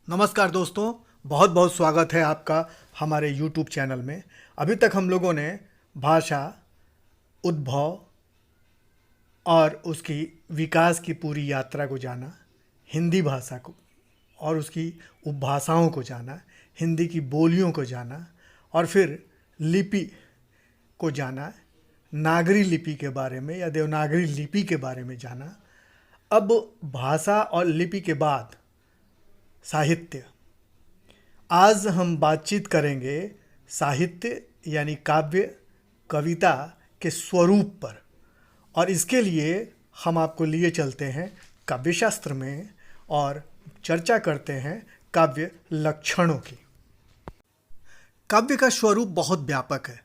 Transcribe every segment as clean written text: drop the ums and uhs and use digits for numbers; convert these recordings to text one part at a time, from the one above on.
नमस्कार दोस्तों, बहुत बहुत स्वागत है आपका हमारे YouTube चैनल में। अभी तक हम लोगों ने भाषा, उद्भव और उसकी विकास की पूरी यात्रा को जाना, हिंदी भाषा को और उसकी उपभाषाओं को जाना, हिंदी की बोलियों को जाना और फिर लिपि को जाना, नागरी लिपि के बारे में या देवनागरी लिपि के बारे में जाना। अब भाषा और लिपि के बाद साहित्य। आज हम बातचीत करेंगे साहित्य यानी काव्य, कविता के स्वरूप पर, और इसके लिए हम आपको लिए चलते हैं काव्यशास्त्र में और चर्चा करते हैं काव्य लक्षणों की। काव्य का स्वरूप बहुत व्यापक है,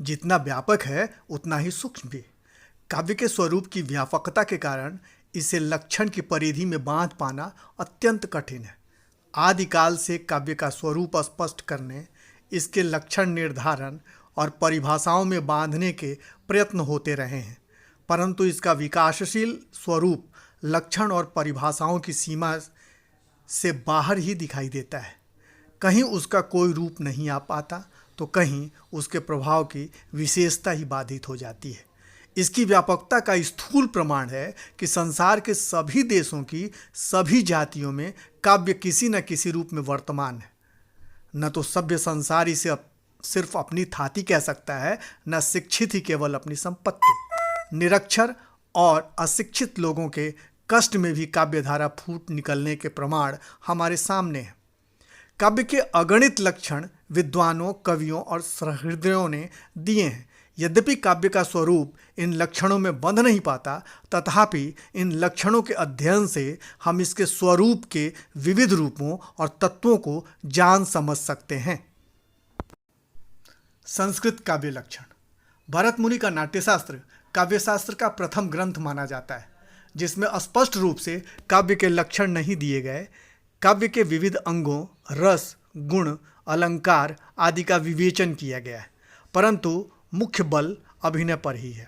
जितना व्यापक है उतना ही सूक्ष्म भी। काव्य के स्वरूप की व्यापकता के कारण इसे लक्षण की परिधि में बांध पाना अत्यंत कठिन है। आदिकाल से काव्य का स्वरूप स्पष्ट करने, इसके लक्षण निर्धारण और परिभाषाओं में बांधने के प्रयत्न होते रहे हैं, परंतु इसका विकासशील स्वरूप लक्षण और परिभाषाओं की सीमा से बाहर ही दिखाई देता है। कहीं उसका कोई रूप नहीं आ पाता तो कहीं उसके प्रभाव की विशेषता ही बाधित हो जाती है। इसकी व्यापकता का स्थूल प्रमाण है कि संसार के सभी देशों की सभी जातियों में काव्य किसी न किसी रूप में वर्तमान है। न तो सभ्य संसार इसे सिर्फ अपनी थाती कह सकता है, न शिक्षित ही केवल अपनी संपत्ति। निरक्षर और अशिक्षित लोगों के कष्ट में भी काव्य धारा फूट निकलने के प्रमाण हमारे सामने हैं। काव्य के अगणित लक्षण विद्वानों, कवियों और सहृदयों ने दिए हैं। यद्यपि काव्य का स्वरूप इन लक्षणों में बंध नहीं पाता, तथापि इन लक्षणों के अध्ययन से हम इसके स्वरूप के विविध रूपों और तत्वों को जान समझ सकते हैं। संस्कृत काव्य लक्षण। भरत मुनि का नाट्यशास्त्र काव्यशास्त्र का प्रथम ग्रंथ माना जाता है, जिसमें स्पष्ट रूप से काव्य के लक्षण नहीं दिए गए। काव्य के विविध अंगों, रस, गुण, अलंकार आदि का विवेचन किया गया है, परंतु मुख्य बल अभिनय पर ही है।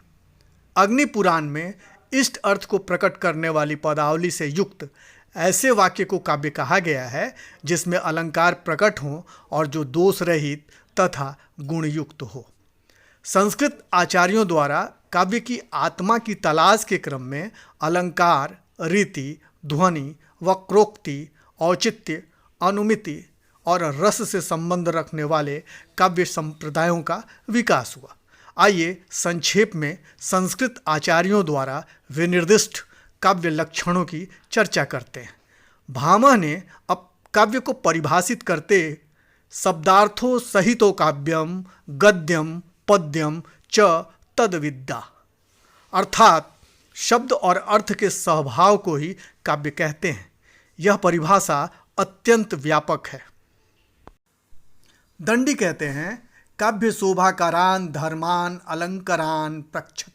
अग्नि पुराण में इष्ट अर्थ को प्रकट करने वाली पदावली से युक्त ऐसे वाक्य को काव्य कहा गया है जिसमें अलंकार प्रकट हो और जो दोष रहित तथा गुणयुक्त हो। संस्कृत आचार्यों द्वारा काव्य की आत्मा की तलाश के क्रम में अलंकार, रीति, ध्वनि, वक्रोक्ति, औचित्य, अनुमिति और रस से संबंध रखने वाले काव्य संप्रदायों का विकास हुआ। आइए संक्षेप में संस्कृत आचार्यों द्वारा विनिर्दिष्ट काव्य लक्षणों की चर्चा करते हैं। भामह ने अब काव्य को परिभाषित करते शब्दार्थों सहितो काव्यम गद्यम पद्यम च तद्विद्या, अर्थात शब्द और अर्थ के सहभाव को ही काव्य कहते हैं। यह परिभाषा अत्यंत व्यापक है। दंडी कहते हैं काव्य शोभाकारान धर्मान अलंकारान प्रक्षत,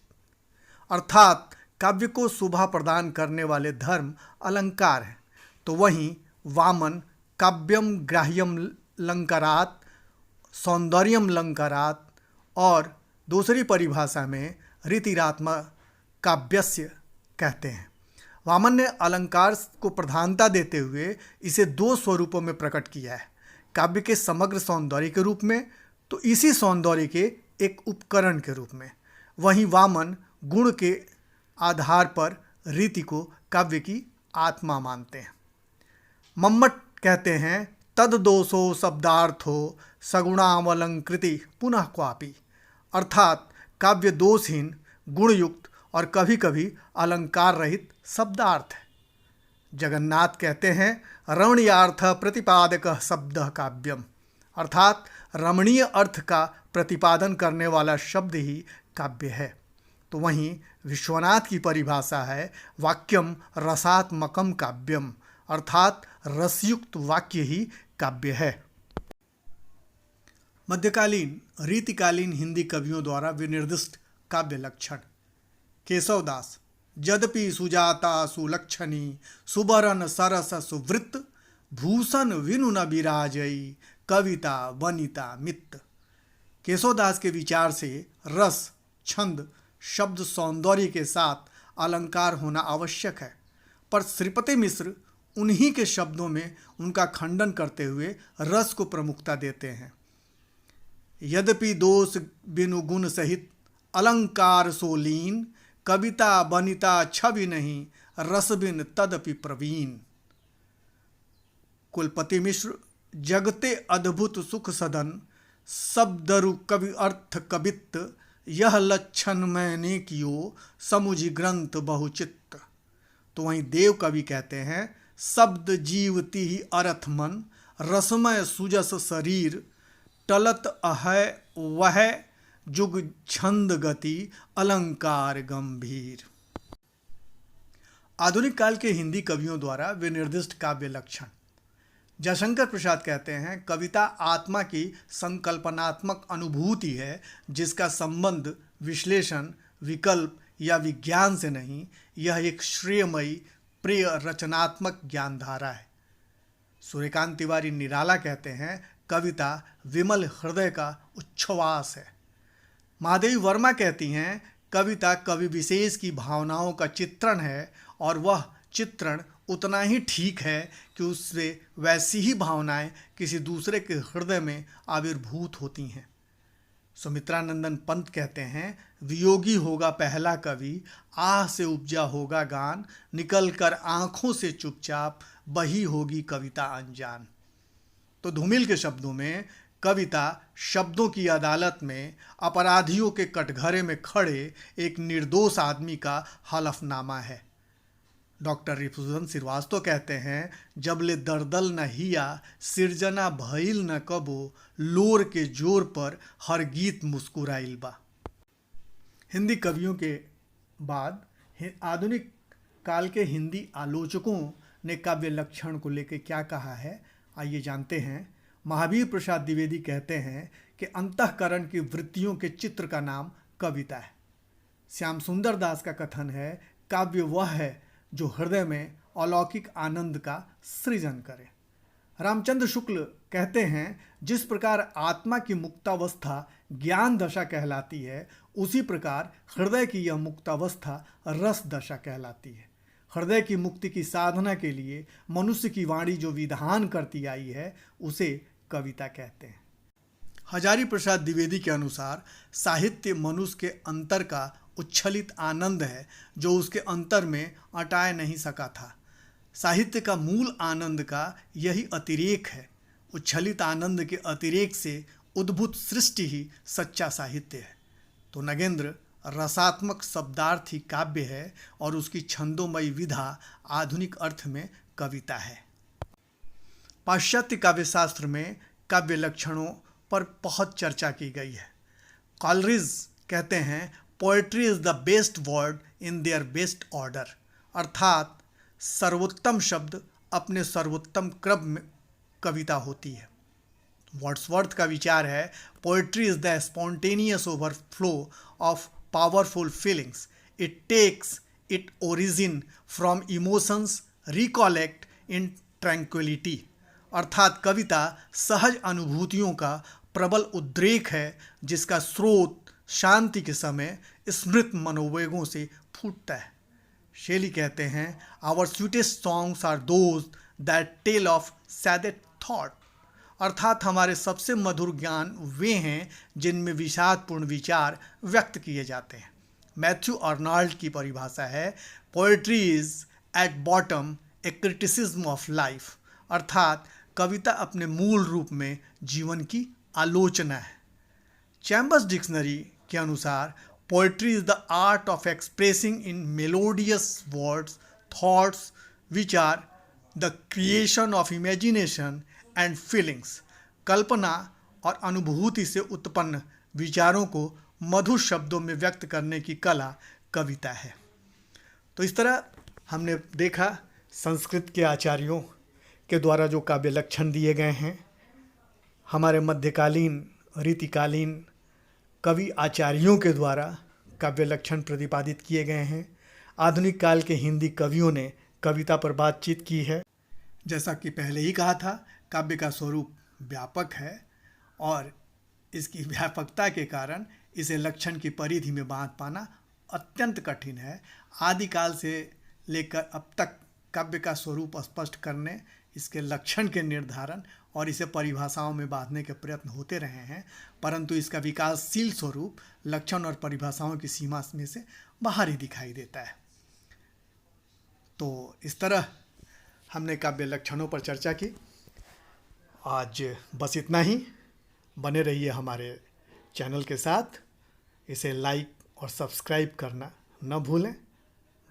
अर्थात काव्य को शोभा प्रदान करने वाले धर्म अलंकार हैं। तो वहीं वामन काव्यम ग्राह्यम अलंकारात सौंदर्यम अलंकारात और दूसरी परिभाषा में रीतिरात्मा काव्यस्य कहते हैं। वामन ने अलंकार को प्रधानता देते हुए इसे दो स्वरूपों में प्रकट किया है, काव्य के समग्र सौंदर्य के रूप में, तो इसी सौंदर्य के एक उपकरण के रूप में। वहीं वामन गुण के आधार पर रीति को काव्य की आत्मा मानते हैं। मम्मट कहते हैं तद दोषो शब्दार्थो सगुणावलंकृति पुनः क्वापि, अर्थात काव्य दोषहीन, गुणयुक्त और कभी कभी अलंकार रहित शब्दार्थ है। जगन्नाथ कहते हैं रमणीयार्थ प्रतिपादक शब्द काव्यम, अर्थात रमणीय अर्थ का प्रतिपादन करने वाला शब्द ही काव्य है। तो वहीं विश्वनाथ की परिभाषा है वाक्यम रसात्मकम काव्यम, अर्थात रसयुक्त वाक्य ही काव्य है। मध्यकालीन रीतिकालीन हिंदी कवियों द्वारा विनिर्दिष्ट काव्य लक्षण। केशवदास यद्यपि सुजाता सुलक्षणी सुबरन सरस सुवृत्त भूषण विनु न विराजई कविता वनिता मित्त। केशवदास के विचार से रस, छंद, शब्द, सौंदर्य के साथ अलंकार होना आवश्यक है, पर श्रीपति मिश्र उन्हीं के शब्दों में उनका खंडन करते हुए रस को प्रमुखता देते हैं। यद्यपि दोष बिनु गुण सहित अलंकार सो लीन, कविता बनिता छवि नहीं, रस बिन तदपि प्रवीण। कुलपति मिश्र जगते अद्भुत सुख सदन, शब्दरु कवि अर्थ कवित्त, यह लक्षण मैंने कियो, समुझि ग्रंथ बहुचित्त। तो वहीं देव कवि कहते हैं, शब्द जीवती ही अर्थ मन, रसमय सुजस शरीर, टलत अहै वह जुग छंद गति, अलंकार गंभीर। आधुनिक काल के हिंदी कवियों द्वारा विनिर्दिष्ट काव्य लक्षण। जयशंकर प्रसाद कहते हैं, कविता आत्मा की संकल्पनात्मक अनुभूति है जिसका संबंध विश्लेषण, विकल्प या विज्ञान से नहीं, यह एक श्रेयमयी प्रिय रचनात्मक ज्ञानधारा है। सूर्यकांत तिवारी निराला कहते हैं, कविता विमल हृदय का उच्छ्वास है। महादेवी वर्मा कहती हैं, कविता कवि विशेष की भावनाओं का चित्रण है और वह चित्रण उतना ही ठीक है कि उससे वैसी ही भावनाएं किसी दूसरे के हृदय में आविर्भूत होती हैं। सुमित्रानंदन पंत कहते हैं, वियोगी होगा पहला कवि, आह से उपजा होगा गान, निकल कर आँखों से चुपचाप बही होगी कविता अनजान। तो धूमिल के शब्दों में, कविता शब्दों की अदालत में अपराधियों के कटघरे में खड़े एक निर्दोष आदमी का हलफनामा है। डॉक्टर रिपुदमन श्रीवास्तव कहते हैं, जबले दरदल न हिया, सिरजना भइल न कबो, लोर के जोर पर हर गीत मुस्कुराइल बा। हिंदी कवियों के बाद आधुनिक काल के हिंदी आलोचकों ने काव्य लक्षण को लेकर क्या कहा है, आइए जानते हैं। महावीर प्रसाद द्विवेदी कहते हैं कि अंतःकरण की वृत्तियों के चित्र का नाम कविता है। श्याम सुंदर दास का कथन है, काव्य वह है जो हृदय में अलौकिक आनंद का सृजन करे। रामचंद्र शुक्ल कहते हैं, जिस प्रकार आत्मा की मुक्तावस्था ज्ञान दशा कहलाती है, उसी प्रकार हृदय की यह मुक्तावस्था रस दशा कहलाती है। हृदय की मुक्ति की साधना के लिए मनुष्य की वाणी जो विधान करती आई है, उसे कविता कहते हैं। हजारी प्रसाद द्विवेदी के अनुसार साहित्य मनुष्य के अंतर का उच्छलित आनंद है जो उसके अंतर में अटाए नहीं सका था। साहित्य का मूल आनंद का यही अतिरेक है। उच्छलित आनंद के अतिरेक से उद्भूत सृष्टि ही सच्चा साहित्य है। तो नगेंद्र रसात्मक शब्दार्थी काव्य है और उसकी छंदोमयी विधा आधुनिक अर्थ में कविता है। पाश्चात्य काव्यशास्त्र में काव्य लक्षणों पर बहुत चर्चा की गई है। कॉलरिज कहते हैं, poetry is the best word in their best order, अर्थात सर्वोत्तम शब्द अपने सर्वोत्तम क्रम में कविता होती है। वर्ड्सवर्थ का विचार है, poetry is the spontaneous overflow of powerful feelings, it takes it origin from emotions recollect in tranquillity, अर्थात कविता सहज अनुभूतियों का प्रबल उद्रेक है जिसका स्रोत शांति के समय स्मृत मनोवेगों से फूटता है। शेली कहते हैं, our sweetest songs are those that tell of saddest thought, अर्थात हमारे सबसे मधुर ज्ञान वे हैं जिनमें विषादपूर्ण विचार व्यक्त किए जाते हैं। मैथ्यू अर्नाल्ड की परिभाषा है, poetry is at bottom A criticism of life, अर्थात कविता अपने मूल रूप में जीवन की आलोचना है। चैम्बर्स डिक्शनरी के अनुसार poetry is the art of expressing in melodious words thoughts which are the creation of imagination and feelings, कल्पना और अनुभूति से उत्पन्न विचारों को मधुर शब्दों में व्यक्त करने की कला कविता है। तो इस तरह हमने देखा संस्कृत के आचार्यों के द्वारा जो काव्य लक्षण दिए गए हैं, हमारे मध्यकालीन रीतिकालीन कवि आचार्यों के द्वारा काव्य लक्षण प्रतिपादित किए गए हैं। आधुनिक काल के हिंदी कवियों ने कविता पर बातचीत की है। जैसा कि पहले ही कहा था, काव्य का स्वरूप व्यापक है और इसकी व्यापकता के कारण इसे लक्षण की परिधि में बांध पाना अत्यंत कठिन है। आदिकाल से लेकर अब तक काव्य का स्वरूप स्पष्ट करने, इसके लक्षण के निर्धारण और इसे परिभाषाओं में बांधने के प्रयत्न होते रहे हैं, परंतु इसका विकासशील स्वरूप लक्षण और परिभाषाओं की सीमा में से बाहर ही दिखाई देता है। तो इस तरह हमने काव्य लक्षणों पर चर्चा की। आज बस इतना ही। बने रहिए हमारे चैनल के साथ। इसे लाइक और सब्सक्राइब करना न भूलें।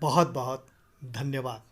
बहुत बहुत धन्यवाद।